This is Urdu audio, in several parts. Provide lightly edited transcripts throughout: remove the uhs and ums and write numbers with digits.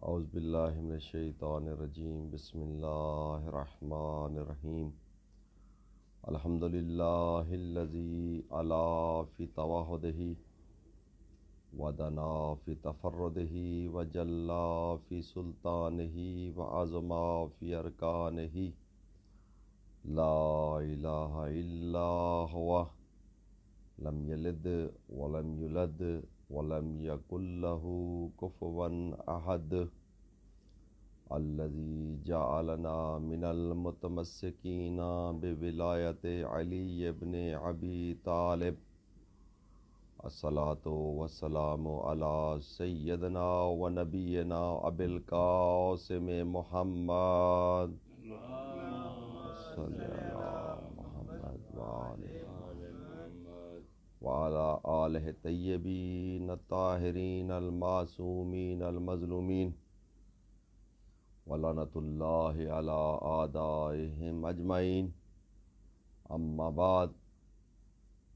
اعوذ باللہ من الشیطان الرجیم بسم اللہ الرحمن الرحیم الحمد للہ الذی علا فی توحدہ ودنا فی تفردہ وجلا فی سلطانہ وعظما فی ارکانہ لا الہ الا ہوا لم یلد ولم یولد ولم یکن لہ کفوا احد الذي جعلنا من المتمسكين بولایت علی بن ابی طالب الصلاة والسلام على سیدنا و نبینا ابی القاسم محمد صلی علی محمد وعلى آلہ الطیبین الطاہرین المعصومین المظلومین ولعنۃ اللہ علی اعدائہم اجمعین اما بعد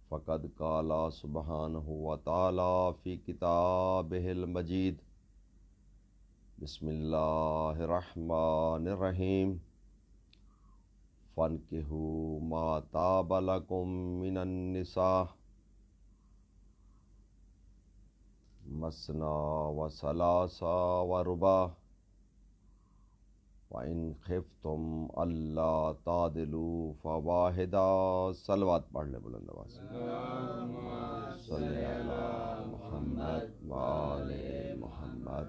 فقد قال سبحانہ وتعالی فی کتابہ المجید بسم اللہ الرحمن الرحیم فانکحوا ما طاب لکم من النساء مثنی وثلاث ورباع وَإِنْ خِفْتُمْ أَلَّا تَعْدِلُوا فَوَاحِدَةً صلوات پڑھ لیں بلند آواز سے صلی علی محمد وآل محمد۔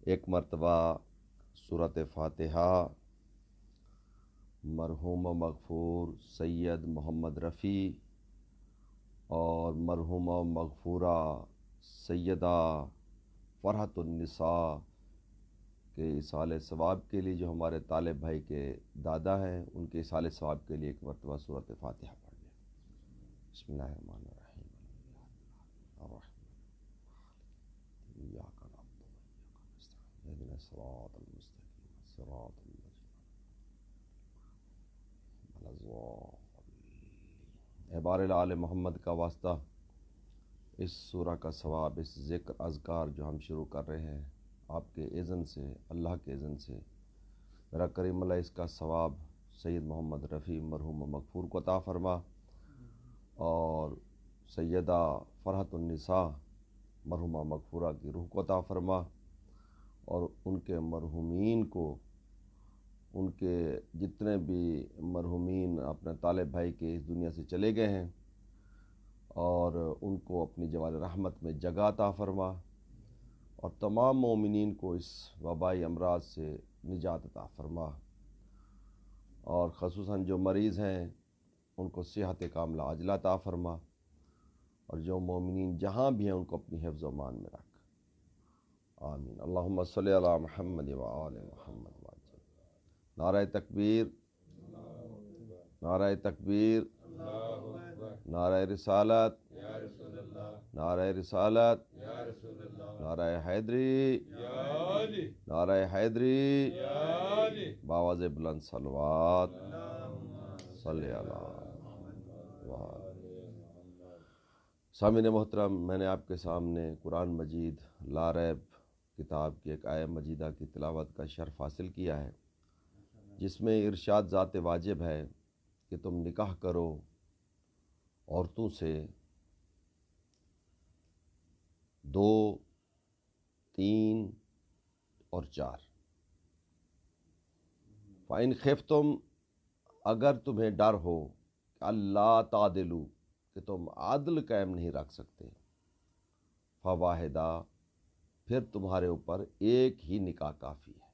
ایک مرتبہ سورۃ فاتحہ مرحوم و مغفور سید محمد رفیع اور مرحومہ مغفورہ سیدہ فرحت النساء کے اصالِ ثواب کے لیے، جو ہمارے طالب بھائی کے دادا ہیں، ان کے اصالِ ثواب کے لیے ایک مرتبہ سورۃ فاتحہ پڑھ لیں۔ بسم اللہ الرحمن الرحیم الرحمن ایاک نعبد و ایاک نستعین اهدنا الصراط المستقیم صراط الذین انعمت علیہم۔ بار آل محمد کا واسطہ، اس سورہ کا ثواب، اس ذکر اذکار جو ہم شروع کر رہے ہیں، آپ کے اذن سے، اللہ کے اذن سے، میرا کریم اللہ اس کا ثواب سید محمد رفیع مرحوم و مغفور کو عطا فرما، اور سیدہ فرحت النساء مرحومہ مغفورہ کی روح کو عطا فرما، اور ان کے مرحومین کو، ان کے جتنے بھی مرحومین اپنے طالب بھائی کے اس دنیا سے چلے گئے ہیں، اور ان کو اپنی جوار رحمت میں جگہ عطا فرما، اور تمام مومنین کو اس وبائی امراض سے نجات عطا فرما، اور خصوصاً جو مریض ہیں ان کو صحت کاملہ عاجلہ عطا فرما، اور جو مومنین جہاں بھی ہیں ان کو اپنی حفظ و امان میں رکھ، آمین۔ اللہم صلی علی محمد وآل محمد وعجل۔ نعرہ تکبیر، نعرہ تکبیر، نعرہ رسالت، نعرہ رسالت، نعرہ حیدری، نعرہ حیدری، باواز بلند صلوات صلی اللہ۔ سامعین محترم، میں نے آپ کے سامنے قرآن مجید لا ریب کتاب کی ایک آیہ مجیدہ کی تلاوت کا شرف حاصل کیا ہے، جس میں ارشاد ذات واجب ہے کہ تم نکاح کرو عورتوں سے 2، 3 اور 4۔ فَإِنْ خِفْتُمْ، اگر تمہیں ڈر ہو کہ اللہ تعدلوا، کہ تم عدل قائم نہیں رکھ سکتے، فواحدہ، پھر تمہارے اوپر ایک ہی نکاح کافی ہے۔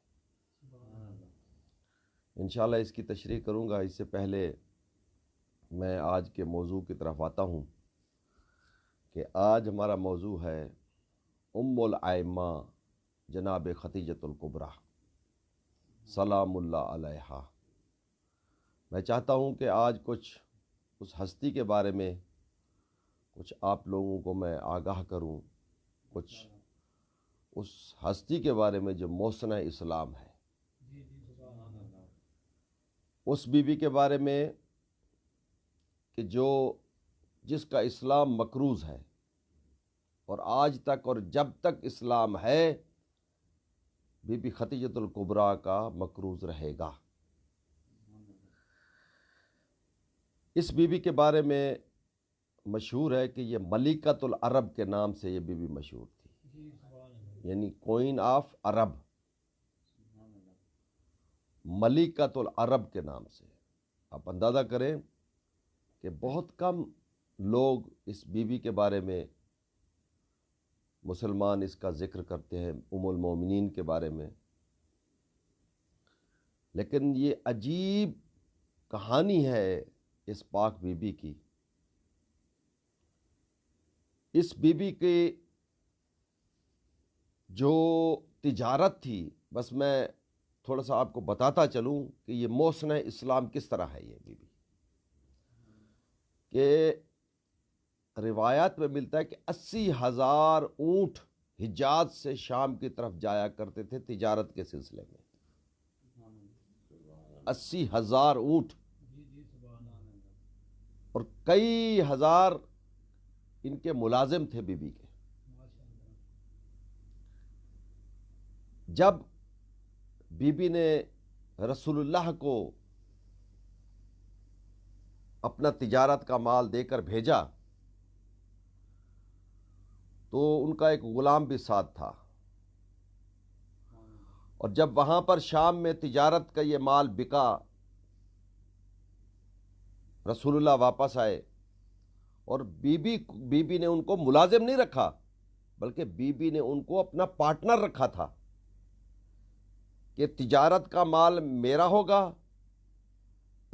انشاءاللہ اس کی تشریح کروں گا۔ اس سے پہلے میں آج کے موضوع کی طرف آتا ہوں کہ آج ہمارا موضوع ہے ام الائمہ جناب خدیجۃ الکبریٰ سلام اللہ علیہا۔ میں چاہتا ہوں کہ آج کچھ اس ہستی کے بارے میں کچھ آپ لوگوں کو میں آگاہ کروں، کچھ اس ہستی کے بارے میں جو محسنہ اسلام ہے، اس بی بی کے بارے میں کہ جس کا اسلام مکروز ہے، اور آج تک اور جب تک اسلام ہے بی بی خدیجۃ الکبریٰ کا مکروز رہے گا۔ اس بی بی کے بارے میں مشہور ہے کہ یہ ملکۃ العرب کے نام سے یہ بی بی مشہور تھی، یعنی کوئن آف عرب، ملکۃ العرب کے نام سے۔ آپ اندازہ کریں کہ بہت کم لوگ اس بی بی کے بارے میں، مسلمان اس کا ذکر کرتے ہیں ام المومنین کے بارے میں، لیکن یہ عجیب کہانی ہے اس پاک بی بی کی۔ اس بی بی کی جو تجارت تھی، بس میں تھوڑا سا آپ کو بتاتا چلوں کہ یہ محسن اسلام کس طرح ہے۔ یہ بی بی کہ روایات میں ملتا ہے کہ 80,000 اونٹ حجاز سے شام کی طرف جایا کرتے تھے تجارت کے سلسلے میں۔ 80,000 اونٹ، اور کئی ہزار ان کے ملازم تھے بی بی کے۔ جب بی بی نے رسول اللہ کو اپنا تجارت کا مال دے کر بھیجا تو ان کا ایک غلام بھی ساتھ تھا، اور جب وہاں پر شام میں تجارت کا یہ مال بکا، رسول اللہ واپس آئے، اور بی بی نے ان کو ملازم نہیں رکھا، بلکہ بی بی نے ان کو اپنا پارٹنر رکھا تھا کہ تجارت کا مال میرا ہوگا،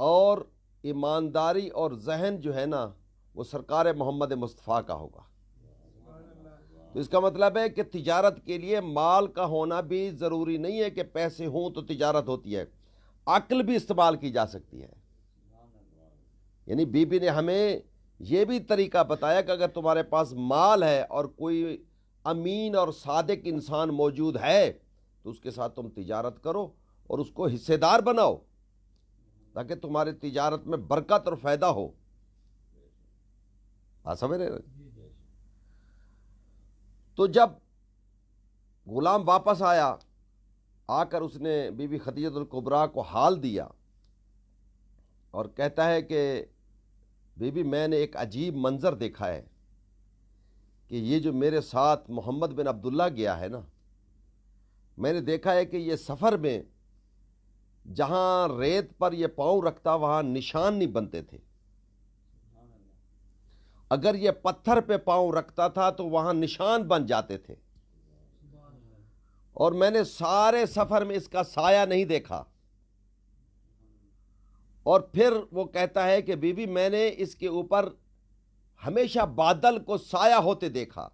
اور ایمانداری اور ذہن جو ہے نا وہ سرکار محمد مصطفیٰ کا ہوگا۔ تو اس کا مطلب ہے کہ تجارت کے لیے مال کا ہونا بھی ضروری نہیں ہے کہ پیسے ہوں تو تجارت ہوتی ہے، عقل بھی استعمال کی جا سکتی ہے۔ یعنی بی بی نے ہمیں یہ بھی طریقہ بتایا کہ اگر تمہارے پاس مال ہے اور کوئی امین اور صادق انسان موجود ہے تو اس کے ساتھ تم تجارت کرو اور اس کو حصے دار بناؤ، تاکہ تمہاری تجارت میں برکت اور فائدہ ہو۔ آپ سمجھ رہے ہیں؟ تو جب غلام واپس آیا، آ کر اس نے بی بی خدیجۃ الکبریٰ کو حال دیا اور کہتا ہے کہ بی بی میں نے ایک عجیب منظر دیکھا ہے کہ یہ جو میرے ساتھ محمد بن عبداللہ گیا ہے نا، میں نے دیکھا ہے کہ یہ سفر میں جہاں ریت پر یہ پاؤں رکھتا وہاں نشان نہیں بنتے تھے، اگر یہ پتھر پہ پاؤں رکھتا تھا تو وہاں نشان بن جاتے تھے، اور میں نے سارے سفر میں اس کا سایہ نہیں دیکھا۔ اور پھر وہ کہتا ہے کہ بی بی میں نے اس کے اوپر ہمیشہ بادل کو سایہ ہوتے دیکھا،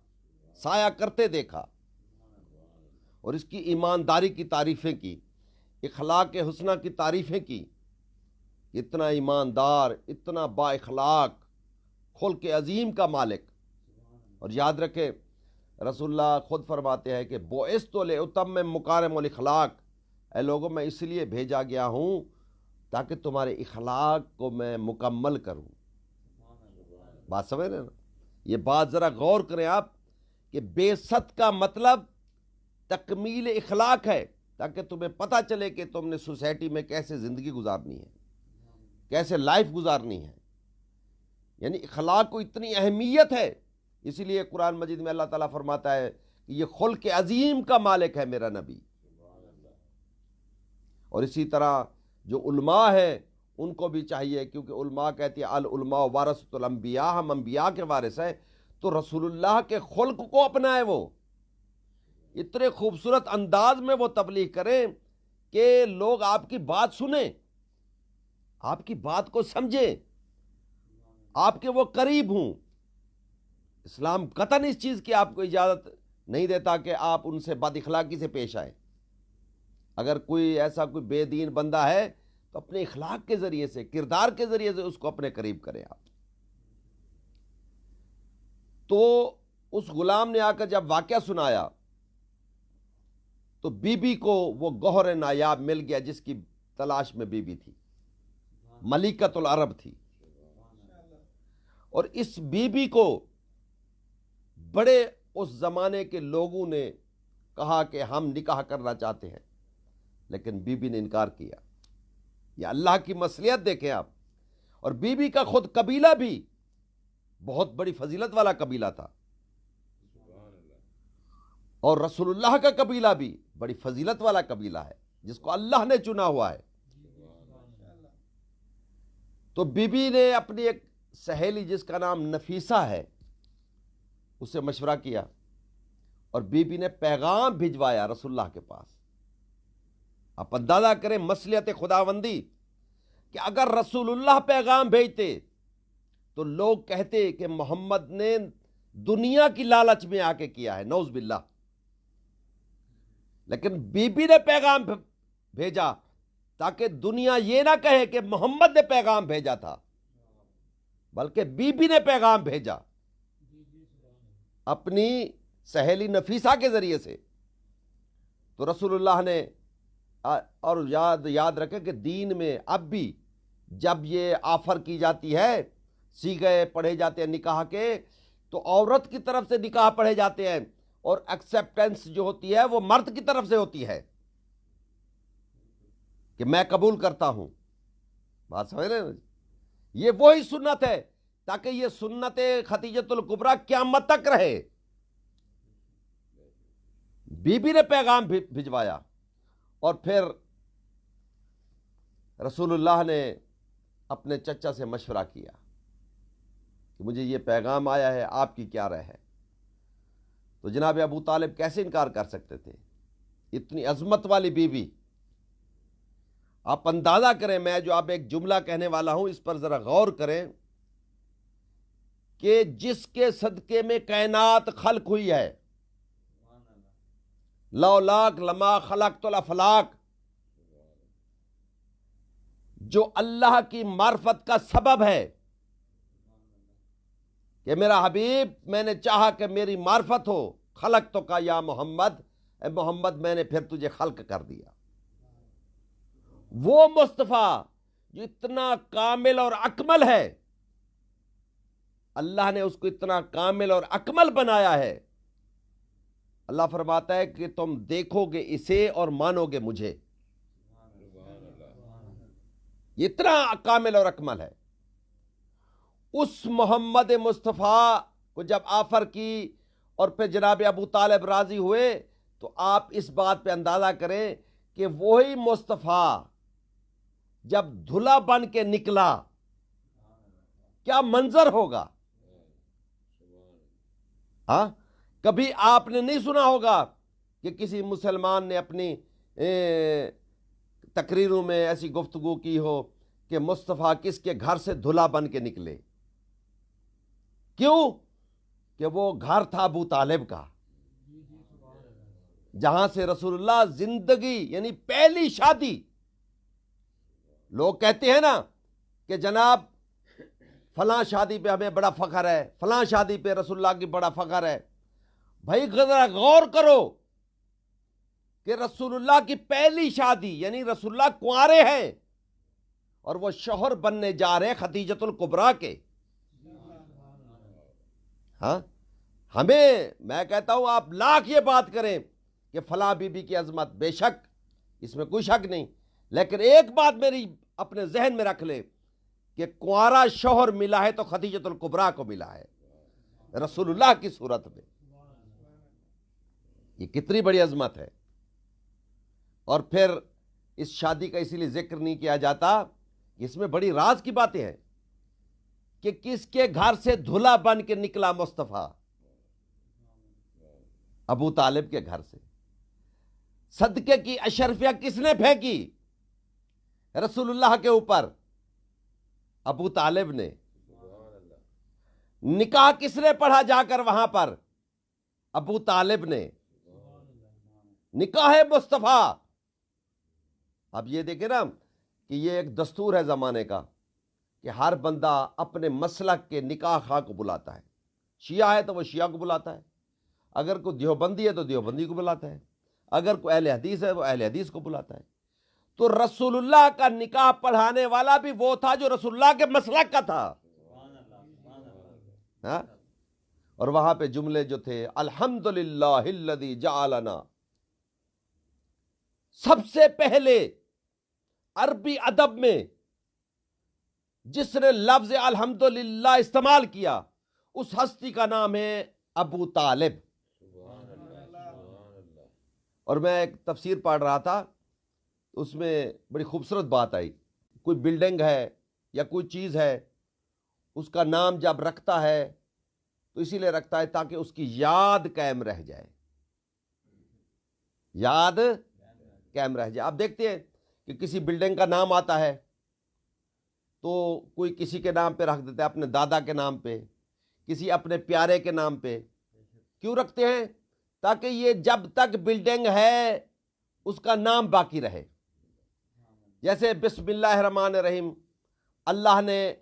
سایہ کرتے دیکھا، اور اس کی ایمانداری کی تعریفیں کی، اخلاق حسنہ کی تعریفیں کی، اتنا ایماندار، اتنا با اخلاق، خلق عظیم کا مالک۔ اور یاد رکھیں رسول اللہ خود فرماتے ہیں کہ بعثت لأتمم مکارم الاخلاق، اے لوگوں میں اس لیے بھیجا گیا ہوں تاکہ تمہارے اخلاق کو میں مکمل کروں۔ بات سمجھ رہے ہیں نا؟ یہ بات ذرا غور کریں آپ کہ بعثت کا مطلب تکمیل اخلاق ہے، تاکہ تمہیں پتہ چلے کہ تم نے سوسائٹی میں کیسے زندگی گزارنی ہے، کیسے لائف گزارنی ہے۔ یعنی اخلاق کو اتنی اہمیت ہے، اسی لیے قرآن مجید میں اللہ تعالیٰ فرماتا ہے کہ یہ خلق عظیم کا مالک ہے میرا نبی۔ اور اسی طرح جو علماء ہیں ان کو بھی چاہیے، کیونکہ علماء کہتی ہے العلماء ورثۃ الانبیاء، ہم انبیاء کے وارث ہیں، تو رسول اللہ کے خلق کو اپنائے، وہ اتنے خوبصورت انداز میں وہ تبلیغ کریں کہ لوگ آپ کی بات سنیں، آپ کی بات کو سمجھیں، آپ کے وہ قریب ہوں۔ اسلام قطعاً اس چیز کی آپ کو اجازت نہیں دیتا کہ آپ ان سے بد اخلاقی سے پیش آئیں۔ اگر کوئی ایسا کوئی بے دین بندہ ہے تو اپنے اخلاق کے ذریعے سے، کردار کے ذریعے سے اس کو اپنے قریب کریں آپ۔ تو اس غلام نے آ کر جب واقعہ سنایا تو بی بی کو وہ گوہر نایاب مل گیا جس کی تلاش میں بی بی تھی، ملکۃ العرب تھی۔ اور اس بی بی کو بڑے اس زمانے کے لوگوں نے کہا کہ ہم نکاح کرنا چاہتے ہیں، لیکن بی بی نے انکار کیا۔ یہ اللہ کی مصلحت دیکھیں آپ۔ اور بی بی کا خود قبیلہ بھی بہت بڑی فضیلت والا قبیلہ تھا، اور رسول اللہ کا قبیلہ بھی بڑی فضیلت والا قبیلہ ہے جس کو اللہ نے چنا ہوا ہے۔ تو بی بی نے اپنی ایک سہیلی جس کا نام نفیسہ ہے اسے مشورہ کیا، اور بی بی نے پیغام بھجوایا رسول اللہ کے پاس۔ آپ اندازہ کریں مصلحت خداوندی کہ اگر رسول اللہ پیغام بھیجتے تو لوگ کہتے کہ محمد نے دنیا کی لالچ میں آ کے کیا ہے، نعوذ باللہ۔ لیکن بی بی نے پیغام بھیجا تاکہ دنیا یہ نہ کہے کہ محمد نے پیغام بھیجا تھا، بلکہ بی بی نے پیغام بھیجا اپنی سہیلی نفیسہ کے ذریعے سے۔ تو رسول اللہ نے، اور یاد رکھیں کہ دین میں اب بھی جب یہ آفر کی جاتی ہے، سیغے پڑھے جاتے ہیں نکاح کے، تو عورت کی طرف سے نکاح پڑھے جاتے ہیں، اور ایکسیپٹنس جو ہوتی ہے وہ مرد کی طرف سے ہوتی ہے کہ میں قبول کرتا ہوں۔ بات سمجھ رہے ہیں؟ یہ وہی سنت ہے تاکہ یہ سنت خدیجۃ الکبریٰ قیامت تک رہے۔ بی بی نے پیغام بھجوایا، اور پھر رسول اللہ نے اپنے چچا سے مشورہ کیا کہ مجھے یہ پیغام آیا ہے، آپ کی کیا رائے ہے؟ تو جناب ابو طالب کیسے انکار کر سکتے تھے؟ اتنی عظمت والی بی بی۔ آپ اندازہ کریں، میں جو اب ایک جملہ کہنے والا ہوں اس پر ذرا غور کریں کہ جس کے صدقے میں کائنات خلق ہوئی ہے، لولاک لما خلقت الافلاک، جو اللہ کی معرفت کا سبب ہے کہ میرا حبیب، میں نے چاہا کہ میری معرفت ہو، خلق تو کا یا محمد، اے محمد میں نے پھر تجھے خلق کر دیا۔ وہ مصطفیٰ جو اتنا کامل اور اکمل ہے، اللہ نے اس کو اتنا کامل اور اکمل بنایا ہے۔ اللہ فرماتا ہے کہ تم دیکھو گے اسے اور مانو گے مجھے۔ یہ اتنا کامل اور اکمل ہے۔ اس محمد مصطفیٰ کو جب آفر کی اور پھر جناب ابو طالب راضی ہوئے، تو آپ اس بات پہ اندازہ کریں کہ وہی مصطفیٰ جب دھلا بن کے نکلا کیا منظر ہوگا۔ ہاں، کبھی آپ نے نہیں سنا ہوگا کہ کسی مسلمان نے اپنی تقریروں میں ایسی گفتگو کی ہو کہ مصطفیٰ کس کے گھر سے دھلا بن کے نکلے۔ کیوں؟ کہ وہ گھر تھا ابو طالب کا، جہاں سے رسول اللہ زندگی یعنی پہلی شادی۔ لوگ کہتے ہیں نا کہ جناب فلاں شادی پہ ہمیں بڑا فخر ہے، فلاں شادی پہ رسول اللہ کی بڑا فخر ہے۔ بھائی ذرا غور کرو کہ رسول اللہ کی پہلی شادی یعنی رسول اللہ کنوارے ہیں، اور وہ شوہر بننے جا رہے ہیں خدیجۃ الکبریٰ کے۔ ہاں، میں کہتا ہوں آپ لاکھ یہ بات کریں کہ فلاں بی بی کی عظمت، بے شک اس میں کوئی شک نہیں، لیکن ایک بات میری اپنے ذہن میں رکھ لے کہ کنوارا شوہر ملا ہے تو خدیجۃ الکبریٰ کو ملا ہے رسول اللہ کی صورت میں۔ یہ کتنی بڑی عظمت ہے۔ اور پھر اس شادی کا اسی لیے ذکر نہیں کیا جاتا، اس میں بڑی راز کی باتیں ہیں کہ کس کے گھر سے دھلا بن کے نکلا مصطفیٰ؟ ابو طالب کے گھر سے۔ صدقے کی اشرفیہ کس نے پھینکی رسول اللہ کے اوپر؟ ابو طالب نے۔ نکاح کس نے پڑھا جا کر وہاں پر؟ ابو طالب نے۔ نکاح مصطفیٰ۔ اب یہ دیکھیں نا کہ یہ ایک دستور ہے زمانے کا کہ ہر بندہ اپنے مسلک کے نکاح خواہ کو بلاتا ہے۔ شیعہ ہے تو وہ شیعہ کو بلاتا ہے، اگر کوئی دیوبندی ہے تو دیوبندی کو بلاتا ہے، اگر کوئی اہل حدیث ہے وہ اہل حدیث کو بلاتا ہے۔ تو رسول اللہ کا نکاح پڑھانے والا بھی وہ تھا جو رسول اللہ کے مسلک کا تھا۔ ہاں؟ اور وہاں پہ جملے جو تھے، الحمدللہ الذی جعلنا سب سے پہلے عربی ادب میں جس نے لفظ الحمدللہ استعمال کیا اس ہستی کا نام ہے ابو طالب. اور میں ایک تفسیر پڑھ رہا تھا، اس میں بڑی خوبصورت بات آئی. کوئی بلڈنگ ہے یا کوئی چیز ہے، اس کا نام جب رکھتا ہے تو اسی لیے رکھتا ہے تاکہ اس کی یاد قائم رہ جائے، یاد قائم رہ جائے. آپ دیکھتے ہیں کہ کسی بلڈنگ کا نام آتا ہے تو کوئی کسی کے نام پہ رکھ دیتا ہے، اپنے دادا کے نام پہ، کسی اپنے پیارے کے نام پہ. کیوں رکھتے ہیں؟ تاکہ یہ جب تک بلڈنگ ہے اس کا نام باقی رہے. جیسے بسم اللہ الرحمن الرحیم، اللہ نے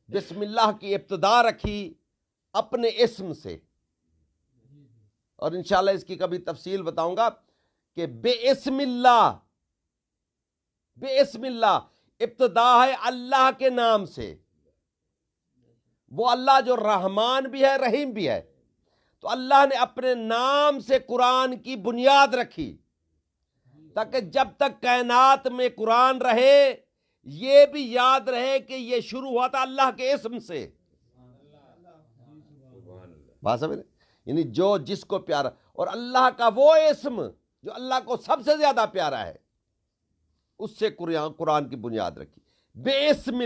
بسم اللہ کی ابتدا رکھی اپنے اسم سے، اور انشاءاللہ اس کی کبھی تفصیل بتاؤں گا کہ بے اسم اللہ ابتدا ہے اللہ کے نام سے. وہ اللہ جو رحمان بھی ہے رحیم بھی ہے، تو اللہ نے اپنے نام سے قرآن کی بنیاد رکھی تاکہ جب تک کائنات میں قرآن رہے یہ بھی یاد رہے کہ یہ شروع ہوا تھا اللہ کے اسم سے. بات سمجھ رہے؟ یعنی جو جس کو پیارا، اور اللہ کا وہ اسم جو اللہ کو سب سے زیادہ پیارا ہے اس سے قرآن کی بنیاد رکھی. بے اسم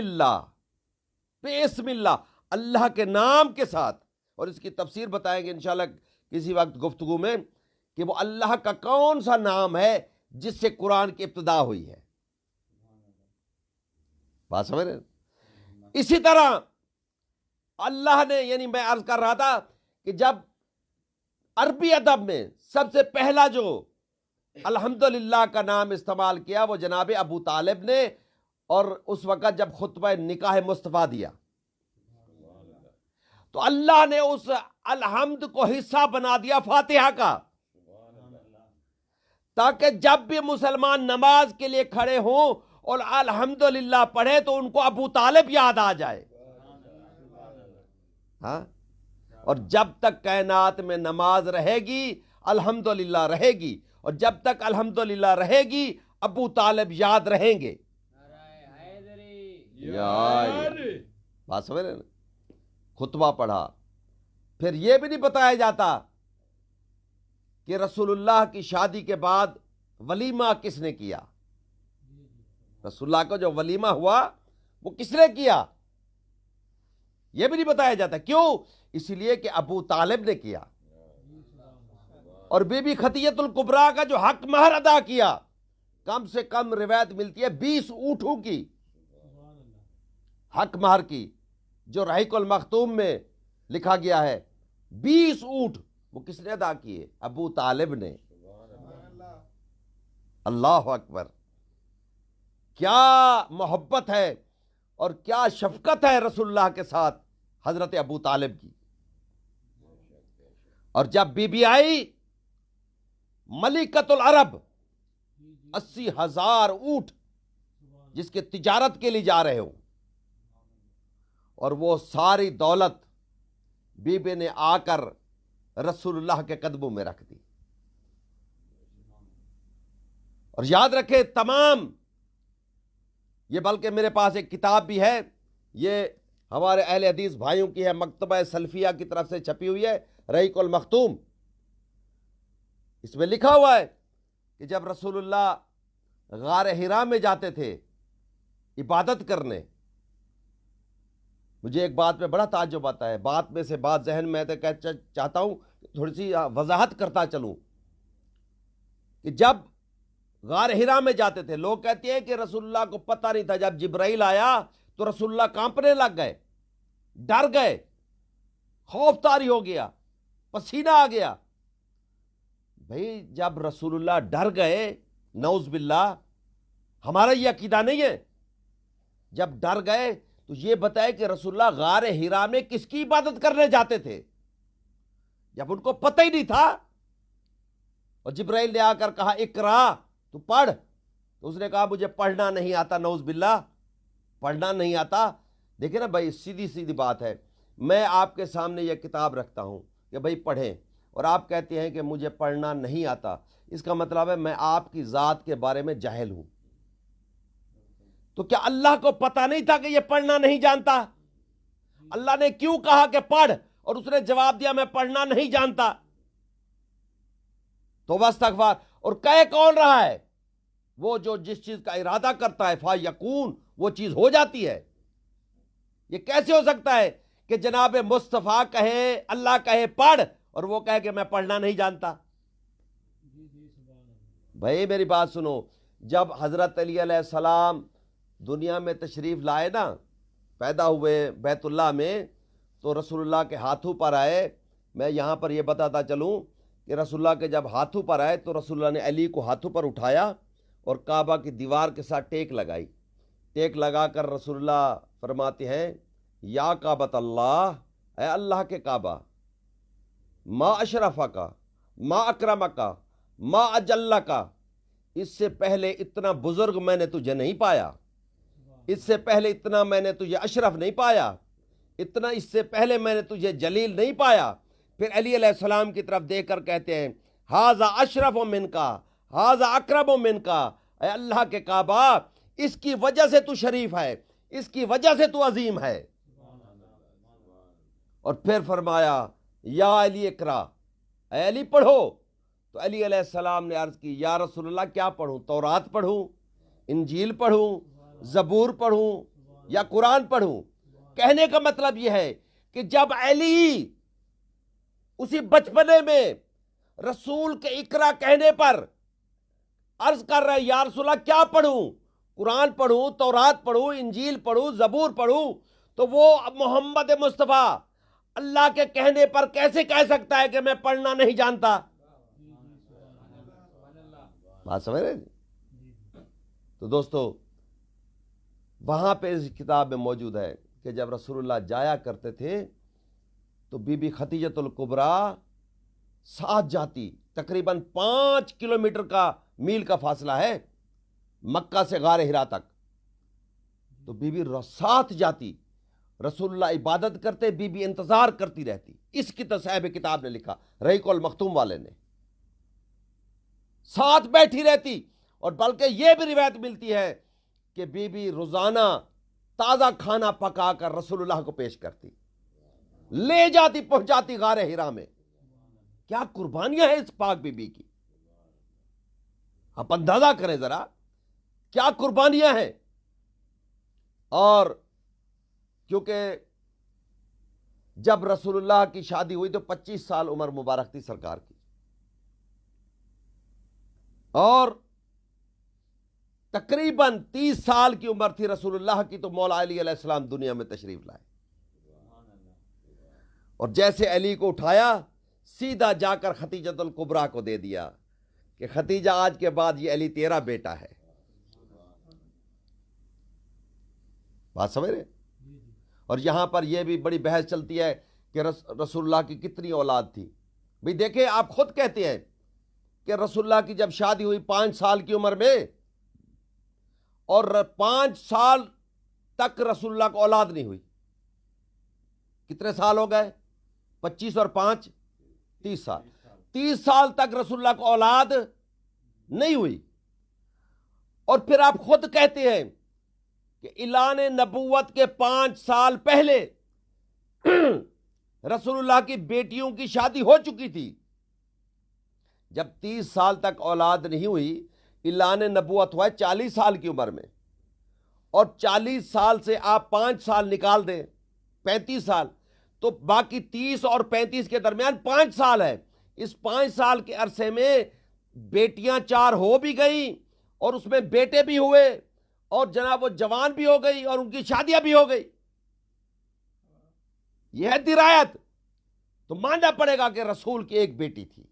اللہ، اللہ کے نام کے ساتھ. اور اس کی تفسیر بتائیں گے انشاءاللہ کسی وقت گفتگو میں کہ وہ اللہ کا کون سا نام ہے جس سے قرآن کی ابتدا ہوئی ہے. بات سمجھ رہے ہیں؟ اسی طرح اللہ نے، یعنی میں عرض کر رہا تھا کہ جب عربی ادب میں سب سے پہلا جو الحمدللہ کا نام استعمال کیا وہ جناب ابو طالب نے، اور اس وقت جب خطبہ نکاح مصطفیٰ دیا تو اللہ نے اس الحمد کو حصہ بنا دیا فاتحہ کا، تاکہ جب بھی مسلمان نماز کے لیے کھڑے ہوں اور الحمدللہ پڑھے تو ان کو ابو طالب یاد آ جائے. ہاں، اور جب تک کائنات میں نماز رہے گی الحمدللہ رہے گی، اور جب تک الحمدللہ رہے گی ابو طالب یاد رہیں گے. بات سمجھ رہے ہیں؟ خطبہ پڑھا، پھر یہ بھی نہیں بتایا جاتا کہ رسول اللہ کی شادی کے بعد ولیمہ کس نے کیا. رسول اللہ کو جو ولیمہ ہوا وہ کس نے کیا یہ بھی نہیں بتایا جاتا. کیوں؟ اس لیے کہ ابو طالب نے کیا. اور بی بی خدیجہ الکبریٰ کا جو حق مہر ادا کیا، کم سے کم روایت ملتی ہے 20 اونٹوں کی حق مہر کی، جو رحیق المختوم میں لکھا گیا ہے. 20 اونٹ وہ کس نے ادا کیے؟ ابو طالب نے. اللہ اکبر! کیا محبت ہے اور کیا شفقت ہے رسول اللہ کے ساتھ حضرت ابو طالب کی. اور جب بی بی آئی ملکۃ العرب، 80,000 اونٹ جس کے تجارت کے لیے جا رہے ہوں، اور وہ ساری دولت بی بی نے آ کر رسول اللہ کے قدموں میں رکھ دی. اور یاد رکھے تمام یہ، بلکہ میرے پاس ایک کتاب بھی ہے، یہ ہمارے اہل حدیث بھائیوں کی ہے، مکتبہ سلفیہ کی طرف سے چھپی ہوئی ہے، رحیق المختوم. اس میں لکھا ہوا ہے کہ جب رسول اللہ غار حرا میں جاتے تھے عبادت کرنے، مجھے ایک بات پہ بڑا تعجب آتا ہے، بات میں سے بات ذہن میں چاہتا ہوں تھوڑی سی وضاحت کرتا چلوں کہ جب غار حرا میں جاتے تھے، لوگ کہتے ہیں کہ رسول اللہ کو پتہ نہیں تھا، جب جبرائیل آیا تو رسول اللہ کانپنے لگ گئے، ڈر گئے، خوف طاری ہو گیا، پسینہ آ گیا. بھئی جب رسول اللہ ڈر گئے، نعوذ باللہ، ہمارا یہ عقیدہ نہیں ہے. جب ڈر گئے تو یہ بتائے کہ رسول اللہ غار حرا میں کس کی عبادت کرنے جاتے تھے جب ان کو پتہ ہی نہیں تھا. اور جبرائیل نے آ کر کہا اقرا، تو پڑھ. تو اس نے کہا مجھے پڑھنا نہیں آتا، نعوذ باللہ، پڑھنا نہیں آتا. دیکھیں نا بھائی، سیدھی سیدھی بات ہے. میں آپ کے سامنے یہ کتاب رکھتا ہوں کہ بھائی پڑھیں، اور آپ کہتے ہیں کہ مجھے پڑھنا نہیں آتا. اس کا مطلب ہے میں آپ کی ذات کے بارے میں جاہل ہوں۔ تو کیا اللہ کو پتا نہیں تھا کہ یہ پڑھنا نہیں جانتا؟ اللہ نے کیوں کہا کہ پڑھ، اور اس نے جواب دیا میں پڑھنا نہیں جانتا؟ توبہ استغفار۔ اور کہہ کون رہا ہے؟ وہ جو جس چیز کا ارادہ کرتا ہے فیکون، وہ چیز ہو جاتی ہے۔ یہ کیسے ہو سکتا ہے کہ جناب مصطفیٰ کہے، اللہ کہے پڑھ، اور وہ کہے کہ میں پڑھنا نہیں جانتا؟ بھائی میری بات سنو، جب حضرت علی علیہ السلام دنیا میں تشریف لائے نا، پیدا ہوئے بیت اللہ میں، تو رسول اللہ کے ہاتھوں پر آئے۔ میں یہاں پر یہ بتاتا چلوں کہ رسول اللہ کے جب ہاتھوں پر آئے تو رسول اللہ نے علی کو ہاتھوں پر اٹھایا اور کعبہ کی دیوار کے ساتھ ٹیک لگائی۔ ٹیک لگا کر رسول اللہ فرماتے ہیں یا کعبۃ اللہ، اے اللہ کے کعبہ، ما اشرفہ کا، ما اکرمہ کا، ما اجلہ کا، اس سے پہلے اتنا بزرگ میں نے تجھے نہیں پایا، اس سے پہلے اتنا میں نے تجھے اشرف نہیں پایا، اتنا اس سے پہلے میں نے تجھے جلیل نہیں پایا۔ پھر علی علیہ السلام کی طرف دیکھ کر کہتے ہیں ہاذا اشرف من کا، ہاذا اکرم من کا، اے اللہ کے کعبہ، اس کی وجہ سے تو شریف ہے، اس کی وجہ سے تو عظیم ہے۔ اور پھر فرمایا یا علی اقرا، اے علی پڑھو۔ تو علی علیہ السلام نے عرض کی یا رسول اللہ کیا پڑھوں؟ تورات پڑھوں، انجیل پڑھوں، زبور پڑھوں یا قرآن پڑھوں؟ کہنے کا مطلب یہ ہے کہ جب علی اسی بچپنے میں رسول کے اقرا کہنے پر عرض کر رہے یا رسول اللہ کیا پڑھوں؟ قرآن پڑھوں، تورات پڑھوں، انجیل پڑھوں، زبور پڑھوں، تو وہ محمد مصطفیٰ اللہ کے کہنے پر کیسے کہہ سکتا ہے کہ میں پڑھنا نہیں جانتا؟ بات سمجھ رہے جی؟ تو دوستو وہاں پہ اس کتاب میں موجود ہے کہ جب رسول اللہ جایا کرتے تھے تو بی بی خدیجۃ الکبریٰ ساتھ جاتی، تقریباً 5 کلومیٹر کا میل کا فاصلہ ہے مکہ سے غار حرا تک، تو بی بی ساتھ جاتی، رسول اللہ عبادت کرتے، بی بی انتظار کرتی رہتی۔ اس کی صاحب کتاب نے لکھا، رحیق المختوم والے نے، ساتھ بیٹھی رہتی، اور بلکہ یہ بھی روایت ملتی ہے کہ بی بی روزانہ تازہ کھانا پکا کر رسول اللہ کو پیش کرتی، لے جاتی، پہنچاتی غار حرا میں۔ کیا قربانیاں ہیں اس پاک بی بی کی، آپ اندازہ کریں ذرا، کیا قربانیاں ہیں۔ اور کیونکہ جب رسول اللہ کی شادی ہوئی تو 25 سال عمر مبارک تھی سرکار کی، اور تقریباً 30 سال کی عمر تھی رسول اللہ کی تو مولا علی علیہ السلام دنیا میں تشریف لائے، اور جیسے علی کو اٹھایا سیدھا جا کر خدیجۃ الکبریٰ کو دے دیا کہ خدیجہ آج کے بعد یہ علی تیرا بیٹا ہے۔ بات سمجھ رہے؟ اور یہاں پر یہ بھی بڑی بحث چلتی ہے کہ رسول اللہ کی کتنی اولاد تھی۔ بھئی دیکھیں، آپ خود کہتے ہیں کہ رسول اللہ کی جب شادی ہوئی 5 سال کی عمر میں، اور 5 سال تک رسول اللہ کو اولاد نہیں ہوئی۔ کتنے سال ہو گئے؟ 25 اور 5 30 سال۔ 30 سال تک رسول اللہ کو اولاد نہیں ہوئی، اور پھر آپ خود کہتے ہیں کہ اعلان نبوت کے 5 سال پہلے رسول اللہ کی بیٹیوں کی شادی ہو چکی تھی۔ جب 30 سال تک اولاد نہیں ہوئی، اعلان نبوت ہوا ہے 40 سال کی عمر میں، اور 40 سال سے آپ 5 سال نکال دیں، 35 سال، تو باقی 30 اور 35 کے درمیان 5 سال ہے۔ اس 5 سال کے عرصے میں بیٹیاں 4 ہو بھی گئیں، اور اس میں بیٹے بھی ہوئے، اور جناب وہ جوان بھی ہو گئی، اور ان کی شادیاں بھی ہو گئی۔ یہ ہے درایت، تو ماننا پڑے گا کہ رسول کی ایک بیٹی تھی۔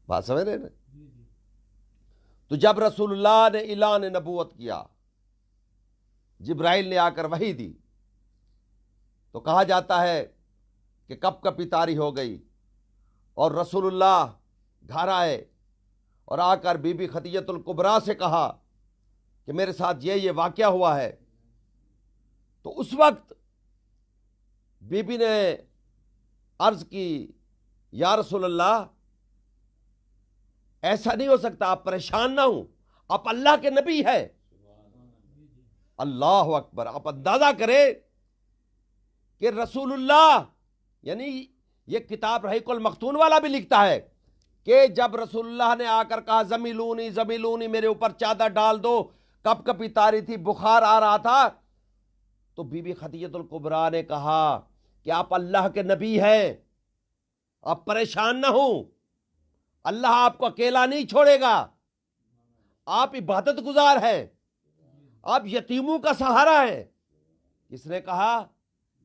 بات سمجھ رہے نا؟ تو جب رسول اللہ نے اعلان نبوت کیا، جبرائیل نے آ کر وحی دی، تو کہا جاتا ہے کہ کپ کپی طاری ہو گئی، اور رسول اللہ گھر آئے، اور آ کر بی بی خدیجۃ الکبریٰ سے کہا کہ میرے ساتھ یہ واقعہ ہوا ہے۔ تو اس وقت بی بی نے عرض کی یا رسول اللہ، ایسا نہیں ہو سکتا، آپ پریشان نہ ہوں، آپ اللہ کے نبی ہے۔ اللہ اکبر! آپ اندازہ کریں کہ رسول اللہ، یعنی یہ کتاب رحیق المختون والا بھی لکھتا ہے کہ جب رسول اللہ نے آ کر کہا زمیلونی زمیلونی، میرے اوپر چادر ڈال دو، کپ کپی تاری تھی، بخار آ رہا تھا، تو بی بی خدیجہ الکبریٰ نے کہا کہ آپ اللہ کے نبی ہیں، آپ پریشان نہ ہوں، اللہ آپ کو اکیلا نہیں چھوڑے گا، آپ عبادت گزار ہیں، آپ یتیموں کا سہارا ہیں۔ کس نے کہا؟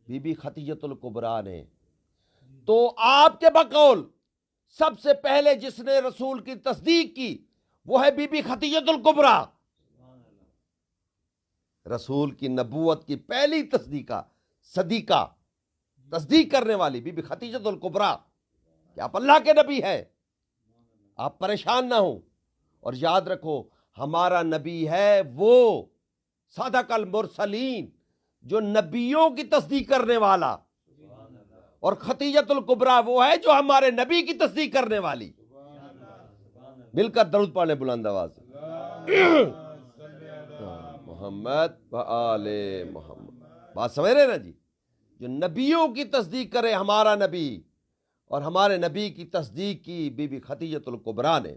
بی بی خدیجہ الکبریٰ نے۔ تو آپ کے بقول سب سے پہلے جس نے رسول کی تصدیق کی وہ ہے بی بی خدیجہ الکبریٰ، رسول کی نبوت کی پہلی صدیقہ تصدیق کرنے والی بی بی خدیجہ الکبریٰ کہ آپ اللہ کے نبی ہیں، آپ پریشان نہ ہوں، اور یاد رکھو ہمارا نبی ہے وہ صادق المرسلین، جو نبیوں کی تصدیق کرنے والا، اور خدیجہ الکبریٰ وہ ہے جو ہمارے نبی کی تصدیق کرنے والی۔ مل کر درود پڑھیں بلند آواز سے، محمد و آل محمد۔ بات سمجھ رہے نا جی؟ جو نبیوں کی تصدیق کرے ہمارا نبی، اور ہمارے نبی کی تصدیق کی بی بی خدیجہ الکبریٰ نے۔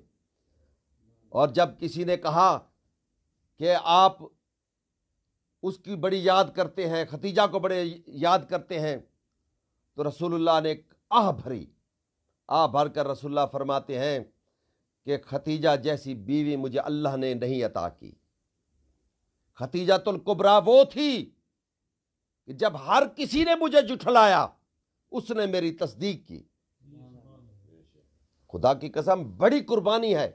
اور جب کسی نے کہا کہ آپ اس کی بڑی یاد کرتے ہیں، خدیجہ کو بڑے یاد کرتے ہیں، تو رسول اللہ نے ایک آہ بھر کر رسول اللہ فرماتے ہیں کہ خدیجہ جیسی بیوی مجھے اللہ نے نہیں عطا کی۔ خدیجہ الکبریٰ وہ تھی کہ جب ہر کسی نے مجھے جھٹلایا اس نے میری تصدیق کی۔ خدا کی قسم بڑی قربانی ہے،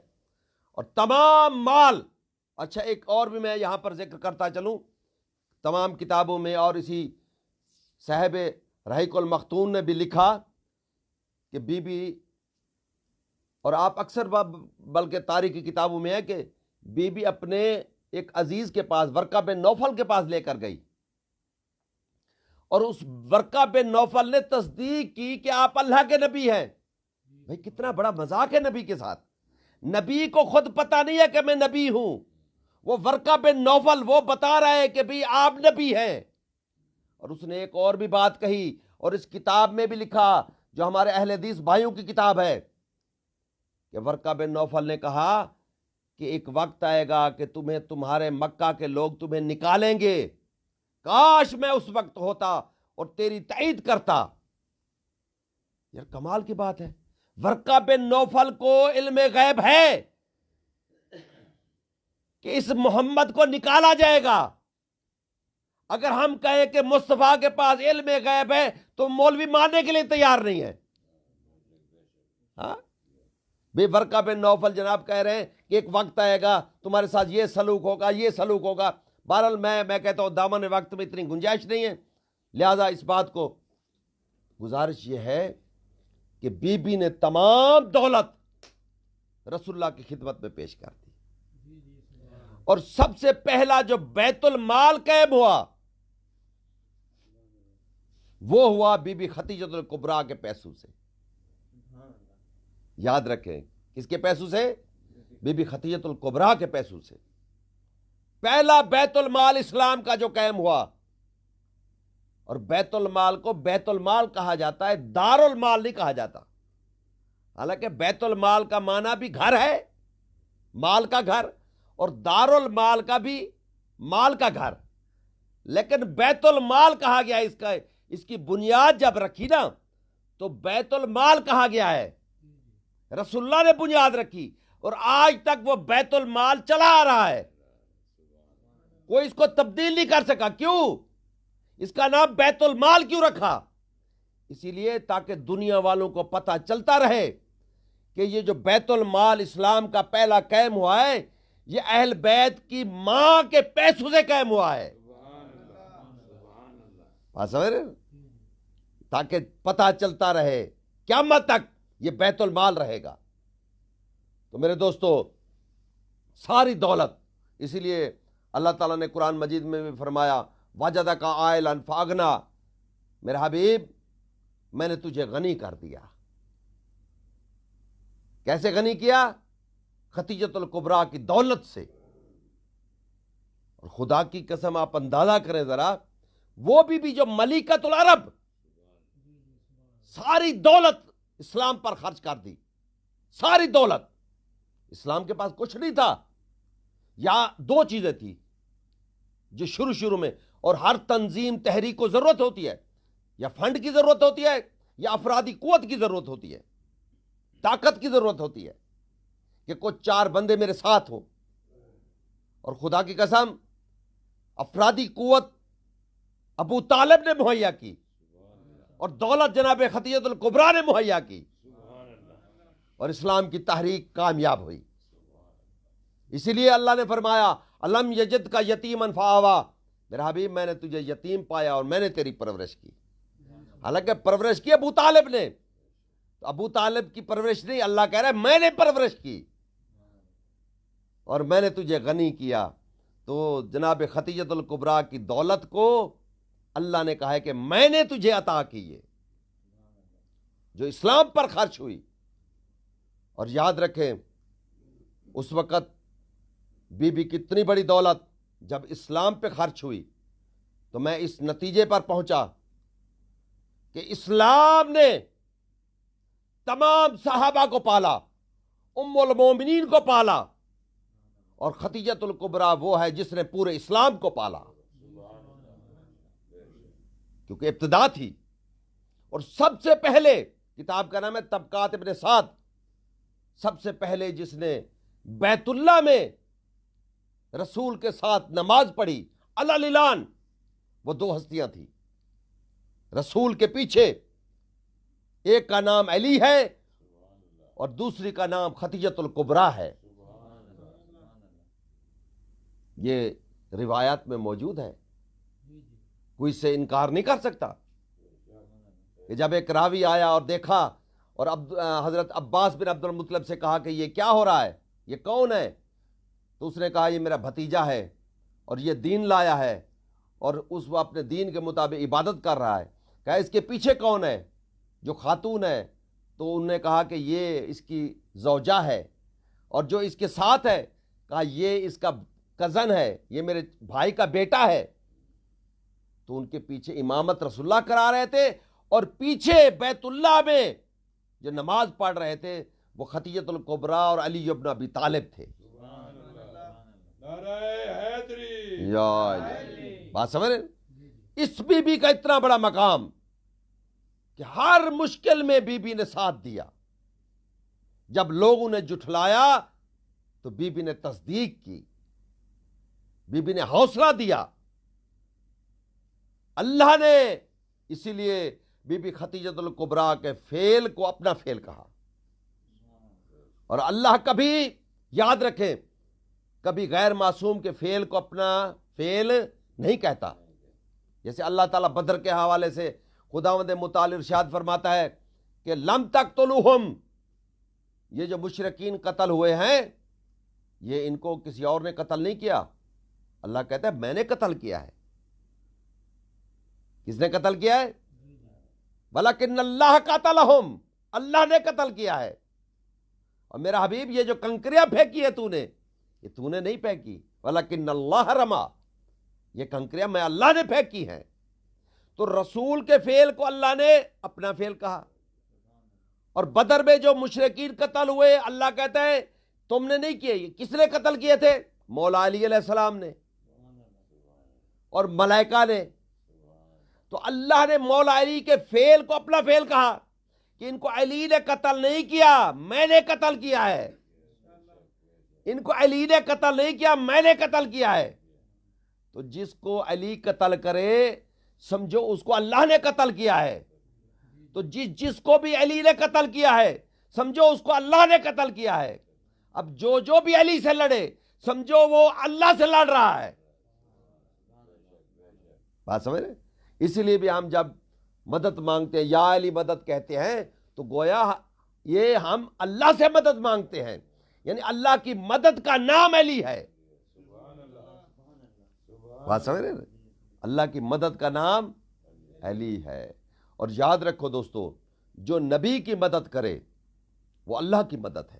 اور تمام مال۔ اچھا ایک اور بھی میں یہاں پر ذکر کرتا چلوں، تمام کتابوں میں، اور اسی صاحب رحیق المختون نے بھی لکھا کہ بی بی، اور آپ اکثر بلکہ تاریخی کتابوں میں ہے کہ بی بی اپنے ایک عزیز کے پاس، ورقہ بن نوفل کے پاس لے کر گئی، اور اس ورقہ بن نوفل نے تصدیق کی کہ آپ اللہ کے نبی ہیں۔ بھئی کتنا بڑا مذاق ہے نبی کے ساتھ! نبی کو خود پتہ نہیں ہے کہ میں نبی ہوں، وہ ورقہ بن نوفل وہ بتا رہا ہے کہ بھی آپ نبی ہیں۔ اور اس نے ایک اور بھی بات کہی، اور اس کتاب میں بھی لکھا جو ہمارے اہل حدیث بھائیوں کی کتاب ہے، کہ ورقہ بن نوفل نے کہا کہ ایک وقت آئے گا کہ تمہیں تمہارے مکہ کے لوگ تمہیں نکالیں گے، کاش میں اس وقت ہوتا اور تیری تائید کرتا۔ یار کمال کی بات ہے، ورقہ بن نوفل کو علم غیب ہے کہ اس محمد کو نکالا جائے گا۔ اگر ہم کہیں کہ مصطفیٰ کے پاس علم غیب ہے تو مولوی ماننے کے لیے تیار نہیں ہے۔ ہاں بے ورقہ بن نوفل جناب کہہ رہے ہیں کہ ایک وقت آئے گا تمہارے ساتھ یہ سلوک ہوگا، یہ سلوک ہوگا۔ بہرحال میں کہتا ہوں دامن وقت میں اتنی گنجائش نہیں ہے، لہذا اس بات کو گزارش یہ ہے کہ بی بی نے تمام دولت رسول اللہ کی خدمت میں پیش کر دی، اور سب سے پہلا جو بیت المال قائم ہوا وہ ہوا بی بی خدیجہ الکبریٰ کے پیسوں سے۔ یاد رکھیں کس کے پیسوں سے؟ بی بی خدیجہ الکبریٰ کے پیسوں سے پہلا بیت المال اسلام کا جو قائم ہوا۔ اور بیت المال کو بیت المال کہا جاتا ہے، دار المال نہیں کہا جاتا، حالانکہ بیت المال کا معنی بھی گھر ہے، مال کا گھر، اور دار المال کا بھی مال کا گھر، لیکن بیت المال کہا گیا اس کی بنیاد جب رکھی نا تو بیت المال کہا گیا ہے، رسول اللہ نے بنیاد رکھی، اور آج تک وہ بیت المال چلا آ رہا ہے، کوئی اس کو تبدیل نہیں کر سکا۔ کیوں؟ اس کا نام بیت المال کیوں رکھا؟ اسی لیے تاکہ دنیا والوں کو پتہ چلتا رہے کہ یہ جو بیت المال اسلام کا پہلا قائم ہوا ہے یہ اہل بیت کی ماں کے پیسوں سے قائم ہوا ہے۔ بات سمجھ رہے ہیں؟ تاکہ پتہ چلتا رہے قیامت تک یہ بیت المال رہے گا۔ تو میرے دوستو ساری دولت، اسی لیے اللہ تعالیٰ نے قرآن مجید میں بھی فرمایا وَجَدَكَ عَائِلًا فَأَغْنَىٰ، میرے حبیب میں نے تجھے غنی کر دیا۔ کیسے غنی کیا؟ خدیجۃ الکبریٰ کی دولت سے. اور خدا کی قسم آپ اندازہ کریں ذرا، وہ بھی جو ملکۃ العرب ساری دولت اسلام پر خرچ کر دی، ساری دولت. اسلام کے پاس کچھ نہیں تھا. یا دو چیزیں تھی جو شروع میں، اور ہر تنظیم تحریک کو ضرورت ہوتی ہے، یا فنڈ کی ضرورت ہوتی ہے، یا افرادی قوت کی ضرورت ہوتی ہے، طاقت کی ضرورت ہوتی ہے کہ کچھ 4 بندے میرے ساتھ ہوں. اور خدا کی قسم افرادی قوت ابو طالب نے مہیا کی، اور دولت جناب خدیجۃ الکبریٰ نے مہیا کی، اور اسلام کی تحریک کامیاب ہوئی. اسی لیے اللہ نے فرمایا الم یجد کا یتیمن فآوا، میرا حبیب میں نے تجھے یتیم پایا اور میں نے تیری پرورش کی. حالانکہ پرورش کی ابو طالب نے، تو ابو طالب کی پرورش نہیں، اللہ کہہ رہا ہے میں نے پرورش کی اور میں نے تجھے غنی کیا. تو جناب خدیجۃ الکبریٰ کی دولت کو اللہ نے کہا ہے کہ میں نے تجھے عطا کی ہے، جو اسلام پر خرچ ہوئی. اور یاد رکھیں اس وقت بی بی کتنی بڑی دولت جب اسلام پہ خرچ ہوئی. تو میں اس نتیجے پر پہنچا کہ اسلام نے تمام صحابہ کو پالا، ام المومنین کو پالا، اور خدیجۃ الکبریٰ وہ ہے جس نے پورے اسلام کو پالا، کیونکہ ابتدا تھی. اور سب سے پہلے، کتاب کا نام ہے طبقات ابن سعد، سب سے پہلے جس نے بیت اللہ میں رسول کے ساتھ نماز پڑھی علی الاعلان، وہ 2 ہستیاں تھیں رسول کے پیچھے. ایک کا نام علی ہے اور دوسری کا نام خدیجۃ الکبریٰ ہے. یہ روایات میں موجود ہے، کوئی سے انکار نہیں کر سکتا. کہ جب ایک راوی آیا اور دیکھا اور حضرت عباس بن عبد المطلب سے کہا کہ یہ کیا ہو رہا ہے، یہ کون ہے؟ تو اس نے کہا یہ میرا بھتیجا ہے اور یہ دین لایا ہے اور اس وہ اپنے دین کے مطابق عبادت کر رہا ہے. کہا اس کے پیچھے کون ہے؟ جو خاتون ہے. تو انہوں نے کہا کہ یہ اس کی زوجہ ہے. اور جو اس کے ساتھ ہے، کہا یہ اس کا کزن ہے، یہ میرے بھائی کا بیٹا ہے. تو ان کے پیچھے امامت رسول اللہ کرا رہے تھے، اور پیچھے بیت اللہ میں جو نماز پڑھ رہے تھے وہ خدیجۃ الکبریٰ اور علی ابن ابی طالب تھے. بات سمجھ رہے؟ اس بی بی کا اتنا بڑا مقام کہ ہر مشکل میں بی بی نے ساتھ دیا. جب لوگوں نے جھٹلایا تو بی بی نے تصدیق کی، بی بی نے حوصلہ دیا. اللہ نے اسی لیے بی بی خدیجۃ الکبریٰ کے فعل کو اپنا فعل کہا. اور اللہ کبھی، یاد رکھیں، کبھی غیر معصوم کے فعل کو اپنا فعل نہیں کہتا. جیسے اللہ تعالیٰ بدر کے حوالے سے خداوند متعال ارشاد فرماتا ہے کہ لم تقتلوہم، یہ جو مشرکین قتل ہوئے ہیں یہ ان کو کسی اور نے قتل نہیں کیا. اللہ کہتا ہے میں نے قتل کیا ہے. کس نے قتل کیا ہے؟ وَلَكِنَّ اللَّهَ قَتَلَهُمْ، اللہ نے قتل کیا ہے. اور میرا حبیب یہ جو کنکریاں پھینکی ہے تو نے، یہ تو نے نہیں پھینکی. وَلَكِنَّ اللَّهَ رَمَا، یہ کنکریاں میں اللہ نے پھینکی ہیں. تو رسول کے فعل کو اللہ نے اپنا فعل کہا. اور بدر میں جو مشرکین قتل ہوئے اللہ کہتا ہے تم نے نہیں کیے. یہ کس نے قتل کیے تھے؟ مولا علی علیہ السلام نے اور ملائکہ نے. تو اللہ نے مولا علی کے فعل کو اپنا فعل کہا کہ ان کو علی نے قتل نہیں کیا، میں نے قتل کیا ہے. ان کو علی نے قتل نہیں کیا، میں نے قتل کیا ہے. تو جس کو علی قتل کرے سمجھو اس کو اللہ نے قتل کیا ہے. تو جس کو بھی علی نے قتل کیا ہے سمجھو اس کو اللہ نے قتل کیا ہے. اب جو بھی علی سے لڑے سمجھو وہ اللہ سے لڑ رہا ہے. بات سمجھ رہے؟ اسی لیے بھی ہم جب مدد مانگتے ہیں یا علی مدد کہتے ہیں تو گویا یہ ہم اللہ سے مدد مانگتے ہیں، یعنی اللہ کی مدد کا نام علی ہے. بات سمجھ رہے؟ اللہ کی مدد کا نام علی ہے. اور یاد رکھو دوستو، جو نبی کی مدد کرے وہ اللہ کی مدد ہے.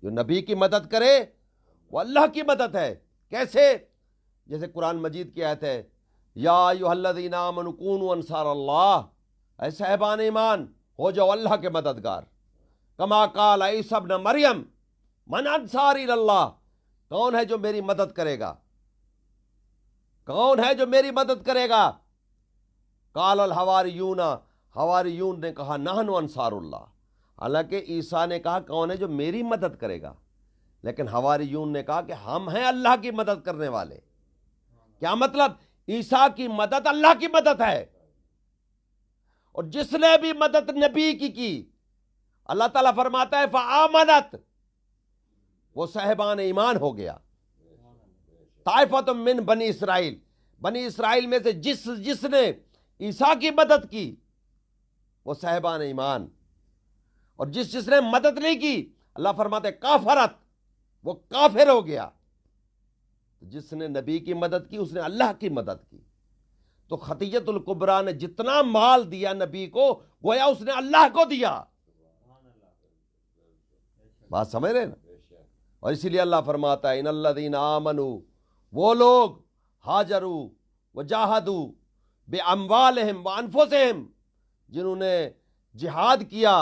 جو نبی کی مدد کرے وہ اللہ کی مدد ہے. کیسے؟ جیسے قرآن مجید کی آیت ہے یا ایھا الذین آمنوا کونوا انصار اللہ، اے صاحبان ایمان ہو جاؤ اللہ کے مددگار. کما قال عیسی ابن مریم من انصاری اللہ، کون ہے جو میری مدد کرے گا؟ کون ہے جو میری مدد کرے گا؟ قال الحواریون، حواریون نے کہا نحن انصار اللہ. حالانکہ عیسیٰ نے کہا کون ہے جو میری مدد کرے گا، لیکن حواریون نے کہا کہ ہم ہیں اللہ کی مدد کرنے والے. کیا مطلب؟ عیسیٰ کی مدد اللہ کی مدد ہے، اور جس نے بھی مدد نبی کی اللہ تعالیٰ فرماتا ہے فآمنت، وہ صاحبان ایمان ہو گیا. طائفۃ من بنی اسرائیل، بنی اسرائیل میں سے جس نے عیسیٰ کی مدد کی وہ صاحبان ایمان، اور جس نے مدد نہیں کی اللہ فرماتے ہے کافرت، وہ کافر ہو گیا. جس نے نبی کی مدد کی اس نے اللہ کی مدد کی. تو خدیجۃ الکبریٰ نے جتنا مال دیا نبی کو گویا اس نے اللہ کو دیا. بات سمجھ رہے نا؟ اور اسی لیے اللہ فرماتا ہے ان الذین آمنوا، وہ لوگ ہاجروا وجاہدوا باموالہم وانفسہم، جنہوں نے جہاد کیا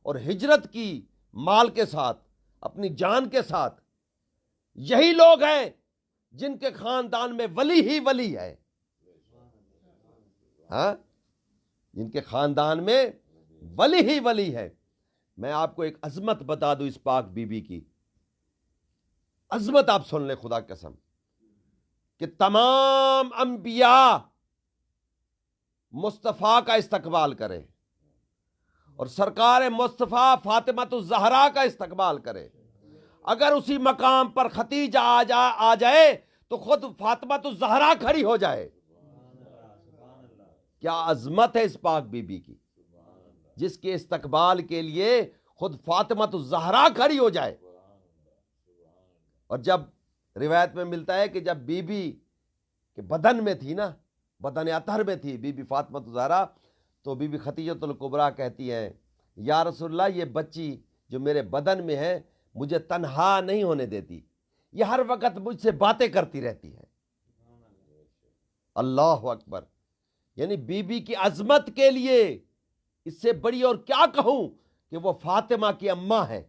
اور ہجرت کی مال کے ساتھ، اپنی جان کے ساتھ. یہی لوگ ہیں جن کے خاندان میں ولی ہی ولی ہے. ہاں، جن کے خاندان میں ولی ہی ولی ہے. میں آپ کو ایک عظمت بتا دوں اس پاک بی بی کی عظمت، آپ سن لیں خدا قسم، کہ تمام انبیاء مصطفیٰ کا استقبال کرے اور سرکار مصطفیٰ فاطمۃ الزہرا کا استقبال کرے. اگر اسی مقام پر ختیجہ آ جائے تو خود فاطمۃ الزہرا کھڑی ہو جائے. کیا عظمت ہے اس پاک بی بی کی، جس کے استقبال کے لیے خود فاطمۃ الزہرا کھڑی ہو جائے. اور جب روایت میں ملتا ہے کہ جب بی بی کے بدن میں تھی نا، بدن اطہر میں تھی بی بی فاطمۃ الزہرا، تو بی بی خدیجۃ الکبریٰ کہتی ہے یا رسول اللہ یہ بچی جو میرے بدن میں ہے مجھے تنہا نہیں ہونے دیتی، یہ ہر وقت مجھ سے باتیں کرتی رہتی ہے. اللہ اکبر. یعنی بی بی کی عظمت کے لیے اس سے بڑی اور کیا کہوں کہ وہ فاطمہ کی اماں ہے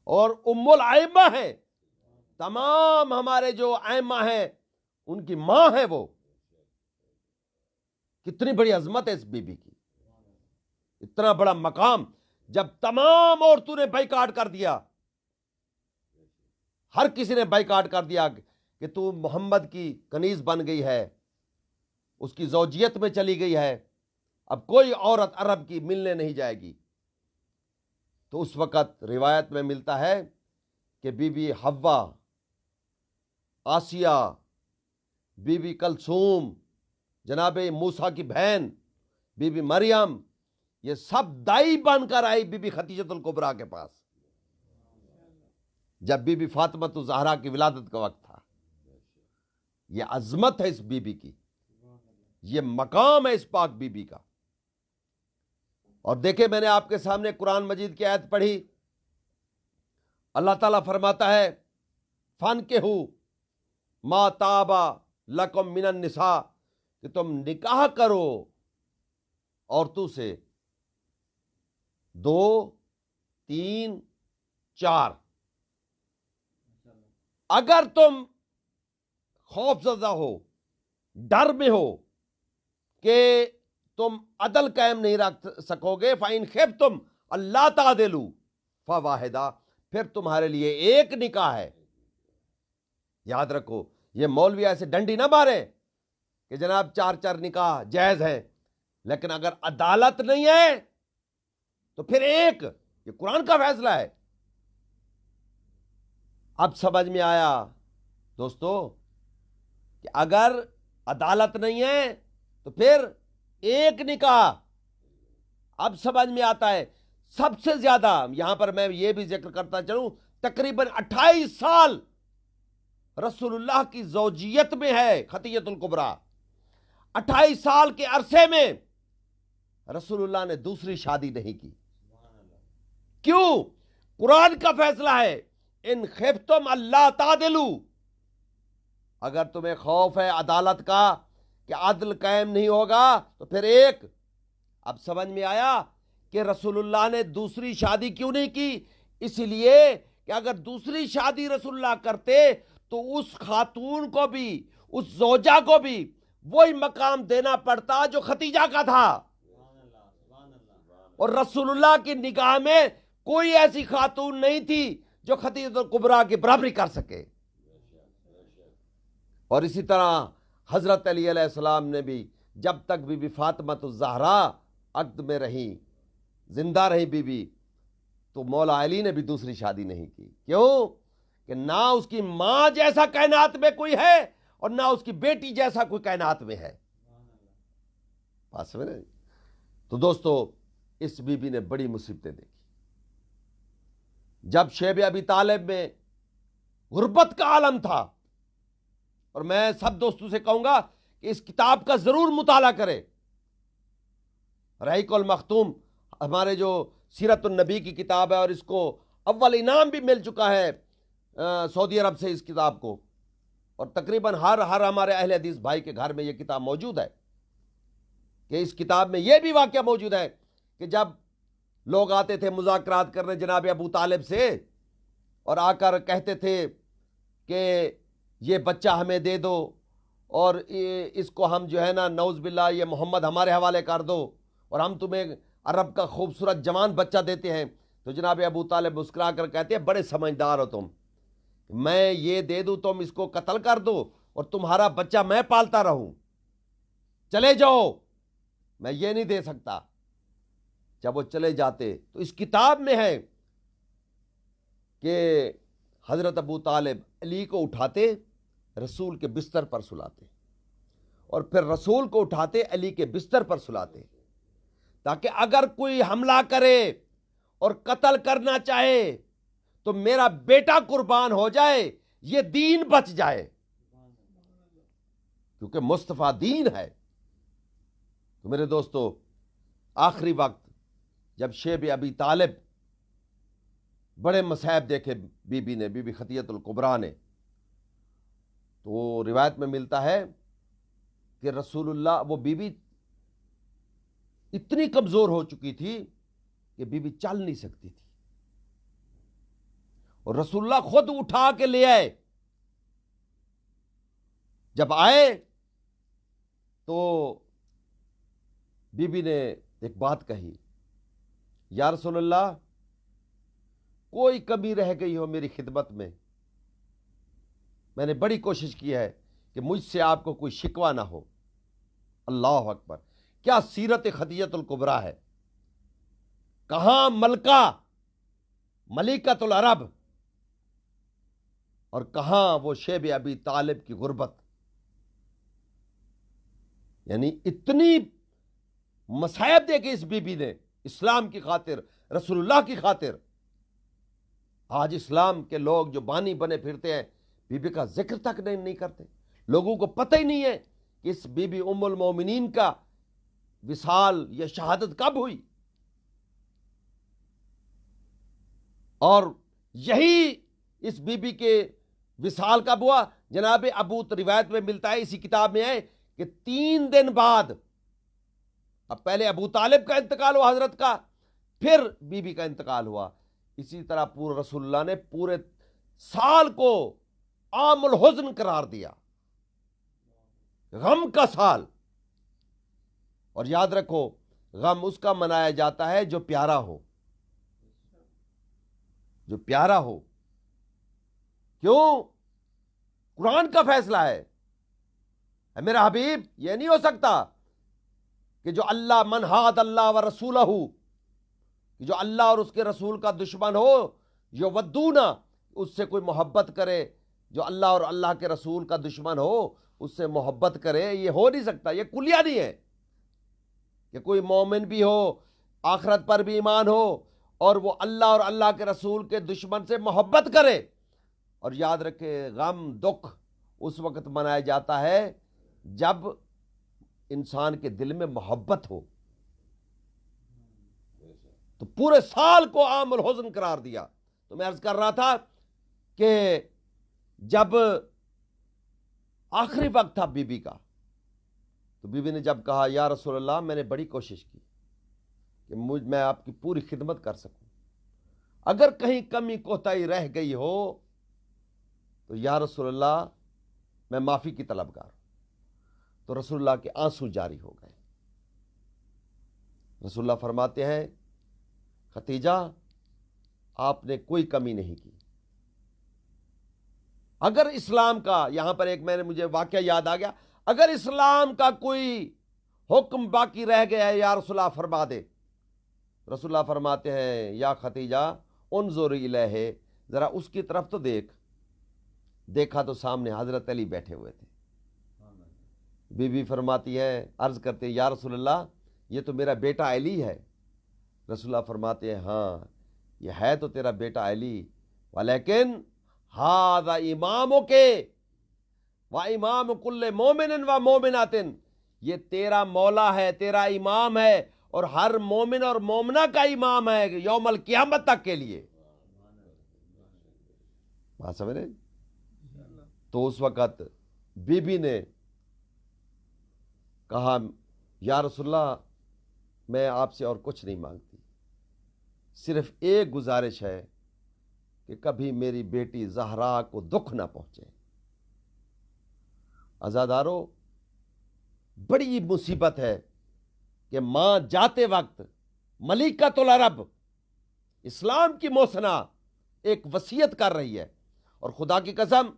اور ام الائمہ ہے. تمام ہمارے جو ائمہ ہیں ان کی ماں ہے وہ. کتنی بڑی عظمت ہے اس بی بی کی، اتنا بڑا مقام. جب تمام عورتوں نے بائیکاٹ کر دیا، ہر کسی نے بائیکاٹ کر دیا کہ تو محمد کی کنیز بن گئی ہے، اس کی زوجیت میں چلی گئی ہے، اب کوئی عورت عرب کی ملنے نہیں جائے گی. تو اس وقت روایت میں ملتا ہے کہ بی بی حوا، آسیہ، بی بی کلثوم، جناب موسیٰ کی بہن بی بی مریم، یہ سب دائی بن کر آئی بی بی خدیجۃ الکبریٰ کے پاس جب بی بی فاطمۃ الزہرا کی ولادت کا وقت تھا. یہ عظمت ہے اس بی بی کی، یہ مقام ہے اس پاک بی بی کا. اور دیکھیں میں نے آپ کے سامنے قرآن مجید کی آیت پڑھی، اللہ تعالیٰ فرماتا ہے فَانْكِحُوا مَا طَابَ لَكُم مِّنَ النِّسَاءِ، کہ تم نکاح کرو عورتوں سے 2 3 4. اگر تم خوف زدہ ہو، ڈر میں ہو کہ تم عدل قائم نہیں رکھ سکو گے، فَإِنْ خِفْتُمْ أَلَّا تَعْدِلُوا فَوَاحِدَةٌ، پھر تمہارے لیے ایک نکاح ہے. یاد رکھو، یہ مولوی ایسے ڈنڈی نہ مارے کہ جناب 4 نکاح جائز ہے، لیکن اگر عدالت نہیں ہے تو پھر ایک. یہ قرآن کا فیصلہ ہے. اب سمجھ میں آیا دوستو کہ اگر عدالت نہیں ہے تو پھر ایک نکاح. اب سمجھ میں آتا ہے. سب سے زیادہ یہاں پر میں یہ بھی ذکر کرتا چلوں، تقریباً 28 سال رسول اللہ کی زوجیت میں ہے خدیجۃ الکبریٰ. 28 سال کے عرصے میں رسول اللہ نے دوسری شادی نہیں کی. کیوں؟ قرآن کا فیصلہ ہے، ان خفتم اللہ تعدلو، اگر تمہیں خوف ہے عدالت کا کہ عدل قائم نہیں ہوگا تو پھر ایک۔ اب سمجھ میں آیا کہ رسول اللہ نے دوسری شادی کیوں نہیں کی؟ اس لیے کہ اگر دوسری شادی رسول اللہ کرتے تو اس خاتون کو بھی، اس زوجہ کو بھی وہی مقام دینا پڑتا جو ختیجہ کا تھا، اور رسول اللہ کی نگاہ میں کوئی ایسی خاتون نہیں تھی جو خدیجہ الکبریٰ کی برابری کر سکے۔ اور اسی طرح حضرت علی علیہ السلام نے بھی، جب تک بی بی فاطمہ الزہرا عقد میں رہی، زندہ رہی بی بی، تو مولا علی نے بھی دوسری شادی نہیں کی۔ کیوں؟ کہ نہ اس کی ماں جیسا کائنات میں کوئی ہے اور نہ اس کی بیٹی جیسا کوئی کائنات میں ہے۔ بات سمجھ رہے ہیں؟ تو دوستو، اس بی بی نے بڑی مصیبتیں دیکھی۔ جب شیب ابی طالب میں غربت کا عالم تھا، اور میں سب دوستوں سے کہوں گا کہ اس کتاب کا ضرور مطالعہ کرے، رحیق المختوم ہمارے جو سیرت النبی کی کتاب ہے، اور اس کو اول انعام بھی مل چکا ہے سعودی عرب سے اس کتاب کو، اور تقریباً ہر ہمارے اہل حدیث بھائی کے گھر میں یہ کتاب موجود ہے، کہ اس کتاب میں یہ بھی واقعہ موجود ہے کہ جب لوگ آتے تھے مذاکرات کرنے جناب ابو طالب سے، اور آ کر کہتے تھے کہ یہ بچہ ہمیں دے دو، اور اس کو ہم جو ہے نا نعوذ باللہ یہ محمد ہمارے حوالے کر دو، اور ہم تمہیں عرب کا خوبصورت جوان بچہ دیتے ہیں، تو جناب ابو طالب مسکرا کر کہتے ہیں بڑے سمجھدار ہو تم، میں یہ دے دوں تم اس کو قتل کر دو اور تمہارا بچہ میں پالتا رہوں، چلے جاؤ، میں یہ نہیں دے سکتا۔ جب وہ چلے جاتے تو اس کتاب میں ہے کہ حضرت ابو طالب علی کو اٹھاتے، رسول کے بستر پر سلاتے، اور پھر رسول کو اٹھاتے علی کے بستر پر سلاتے، تاکہ اگر کوئی حملہ کرے اور قتل کرنا چاہے تو میرا بیٹا قربان ہو جائے، یہ دین بچ جائے، کیونکہ مصطفیٰ دین ہے۔ تو میرے دوستو، آخری وقت جب شیب ابی طالب بڑے مصائب دیکھے بی بی نے، بی بی خدیجہ الکبریٰ نے، تو روایت میں ملتا ہے کہ رسول اللہ، وہ بی بی اتنی کمزور ہو چکی تھی کہ بی بی چل نہیں سکتی تھی، اور رسول اللہ خود اٹھا کے لے آئے۔ جب آئے تو بی بی نے ایک بات کہی، یا رسول اللہ، کوئی کمی رہ گئی ہو میری خدمت میں نے بڑی کوشش کی ہے کہ مجھ سے آپ کو کوئی شکوہ نہ ہو۔ اللہ اکبر! کیا سیرت خدیجہ الکبریٰ ہے! کہاں ملکہ، ملکۃ العرب، اور کہاں وہ شیب ابی طالب کی غربت، یعنی اتنی مصائب دے کے اس بی بی نے اسلام کی خاطر، رسول اللہ کی خاطر۔ آج اسلام کے لوگ جو بانی بنے پھرتے ہیں، بی بی کا ذکر تک نہیں کرتے، لوگوں کو پتہ ہی نہیں ہے کہ اس بی بی ام المومنین کا وصال یا شہادت کب ہوئی۔ اور یہی اس بی بی کے وصال کب ہوا؟ جناب ابو، روایت میں ملتا ہے، اسی کتاب میں ہے کہ 3 دن بعد، اب پہلے ابو طالب کا انتقال ہوا حضرت کا، پھر بی بی کا انتقال ہوا۔ اسی طرح پورا رسول اللہ نے پورے سال کو عام الحزن قرار دیا، غم کا سال۔ اور یاد رکھو، غم اس کا منایا جاتا ہے جو پیارا ہو، جو پیارا ہو۔ کیوں؟ قرآن کا فیصلہ ہے، اے میرا حبیب، یہ نہیں ہو سکتا کہ جو اللہ، من حاد اللہ و رسولہ، جو اللہ اور اس کے رسول کا دشمن ہو، جو ودونا، اس سے کوئی محبت کرے، جو اللہ اور اللہ کے رسول کا دشمن ہو اس سے محبت کرے، یہ ہو نہیں سکتا، یہ کلیہ نہیں ہے کہ کوئی مومن بھی ہو، آخرت پر بھی ایمان ہو، اور وہ اللہ اور اللہ کے رسول کے دشمن سے محبت کرے۔ اور یاد رکھے، غم، دکھ اس وقت منایا جاتا ہے جب انسان کے دل میں محبت ہو۔ تو پورے سال کو عام الحزن قرار دیا۔ تو میں عرض کر رہا تھا کہ جب آخری وقت تھا بی بی کا، تو بی بی نے جب کہا یا رسول اللہ میں نے بڑی کوشش کی کہ میں آپ کی پوری خدمت کر سکوں، اگر کہیں کمی کوتاہی رہ گئی ہو تو یا رسول اللہ میں معافی کی طلبگار ہوں۔ تو رسول اللہ کے آنسو جاری ہو گئے۔ رسول اللہ فرماتے ہیں ختیجہ آپ نے کوئی کمی نہیں کی۔ اگر اسلام کا، یہاں پر ایک مجھے واقعہ یاد آ گیا، اگر اسلام کا کوئی حکم باقی رہ گیا ہے یا رسول اللہ فرما دے۔ رسول اللہ فرماتے ہیں یا ختیجہ انظر الیہ، ذرا اس کی طرف تو دیکھا تو سامنے حضرت علی بیٹھے ہوئے تھے۔ بی بی فرماتی ہے، عرض کرتے یا رسول اللہ یہ تو میرا بیٹا علی ہے۔ رسول اللہ فرماتے ہیں ہاں یہ ہے تو تیرا بیٹا علی، ولیکن ھذا امامک و امام کل مومن و مومنات، یہ تیرا مولا ہے، تیرا امام ہے، اور ہر مومن اور مومنہ کا امام ہے یوم القیامت تک کے لیے۔ بات سمجھ رہے؟ تو اس وقت بی بی نے کہا یا رسول اللہ میں آپ سے اور کچھ نہیں مانگتی، صرف ایک گزارش ہے کہ کبھی میری بیٹی زہرا کو دکھ نہ پہنچے۔ عزادارو، بڑی مصیبت ہے کہ ماں جاتے وقت ملکۃ العرب اسلام کی محسنہ ایک وصیت کر رہی ہے، اور خدا کی قسم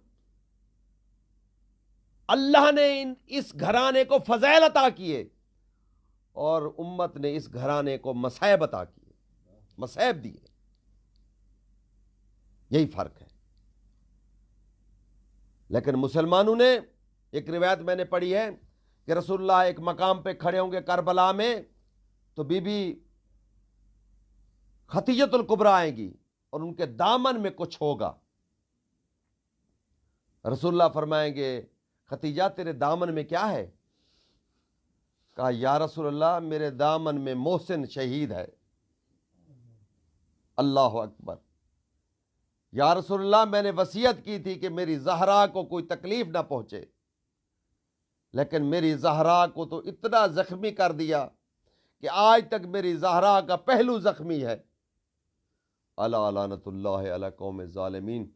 اللہ نے اس گھرانے کو فضائل عطا کیے اور امت نے اس گھرانے کو مصائب عطا کیے، مصائب دیے۔ یہی فرق ہے۔ لیکن مسلمانوں نے، ایک روایت میں نے پڑھی ہے کہ رسول اللہ ایک مقام پہ کھڑے ہوں گے کربلا میں، تو بی بی ختیجۃ الکبریٰ آئیں گی اور ان کے دامن میں کچھ ہوگا۔ رسول اللہ فرمائیں گے ختیجہ تیرے دامن میں کیا ہے؟ کہا یا رسول اللہ میرے دامن میں محسن شہید ہے۔ اللہ اکبر۔ یا رسول اللہ میں نے وصیت کی تھی کہ میری زہرا کو کوئی تکلیف نہ پہنچے، لیکن میری زہرا کو تو اتنا زخمی کر دیا کہ آج تک میری زہرا کا پہلو زخمی ہے۔ الا لعنۃ اللہ علی قوم الظالمین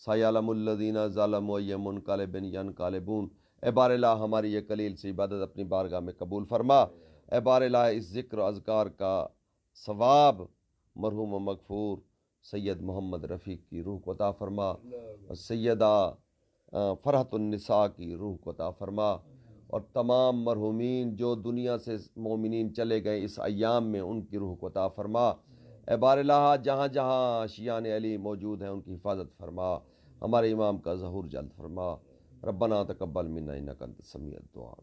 سیعلم الذین ظلموا ای منقلب ینقلبون۔ اے بار الہ ہماری یہ قلیل سی عبادت اپنی بارگاہ میں قبول فرما۔ اے بار الہ اس ذکر و اذکار کا ثواب مرحوم و مغفور سید محمد رفیق کی روح کو عطا فرما، اور سیدہ فرحت النساء کی روح کو عطا فرما، اور تمام مرحومین جو دنیا سے مومنین چلے گئے اس ایام میں ان کی روح کو عطا فرما۔ اے بار الہ جہاں جہاں شیعان علی موجود ہیں ان کی حفاظت فرما، ہمارے امام کا ظہور جلد فرما۔ ربنا تقبل منا انک انت السمیع الدعاء۔